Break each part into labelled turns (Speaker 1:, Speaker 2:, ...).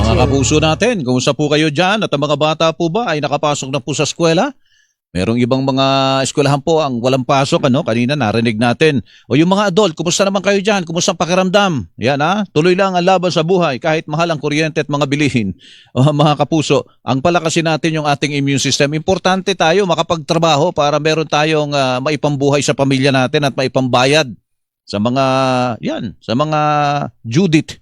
Speaker 1: Mga kapuso natin, kumusta po kayo dyan? At ang mga bata po ba ay nakapasok na po sa eskwela? Merong ibang mga eskwelahan po ang walang pasok, ano? Kanina narinig natin. O yung mga adult, kumusta naman kayo dyan? Kumusta ang pakiramdam? Yan ha? Tuloy lang ang laban sa buhay kahit mahal ang kuryente at mga bilihin. O mga kapuso, ang palakasin natin yung ating immune system. Importante tayo makapagtrabaho para meron tayong maipambuhay sa pamilya natin at maipambayad sa mga sa mga Judith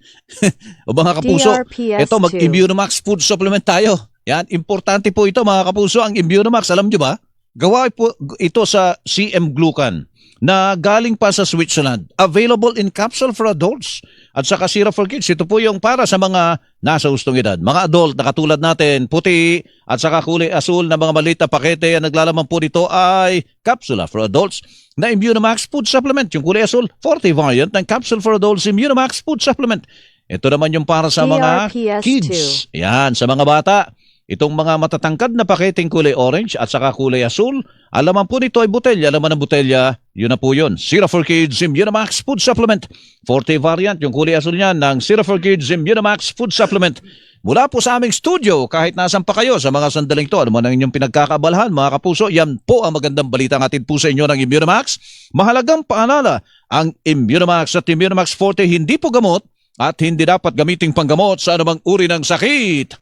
Speaker 1: o mga kapuso. Ito mag-Immunomax food supplement tayo. Yan, importante po ito mga kapuso, ang Immunomax, alam nyo ba? Gawa po ito sa CM Glucan na galing pa sa Switzerland. Available in capsule for adults at saka syrup for kids. Ito po yung para sa mga nasa hustong edad. Mga adult na katulad natin, puti at saka kulay asul na mga maliit na pakete. Ang naglalaman po nito ay capsula for adults na Immunomax food supplement. Yung kulay asul, 40 variant ng capsule for adults Immunomax food supplement. Ito naman yung para sa mga kids. Yan, sa mga bata. Itong mga matatangkad na paketeng kulay orange at saka kulay asul, alaman po nito ay botelya. Alaman ng botelya, yun na po yun. Syrup for Kids Immunomax Food Supplement. 40 variant, yung kulay asul niyan ng Syrup for Kids Immunomax Food Supplement. Mula po sa aming studio, kahit nasan pa kayo sa mga sandaling to, ano man ang inyong pinagkakabalahan, mga kapuso, yan po ang magandang balita ng atin po sa inyo ng Immunomax. Mahalagang paalala, ang Immunomax at Immunomax Forte hindi po gamot at hindi dapat gamiting panggamot sa anumang uri ng sakit.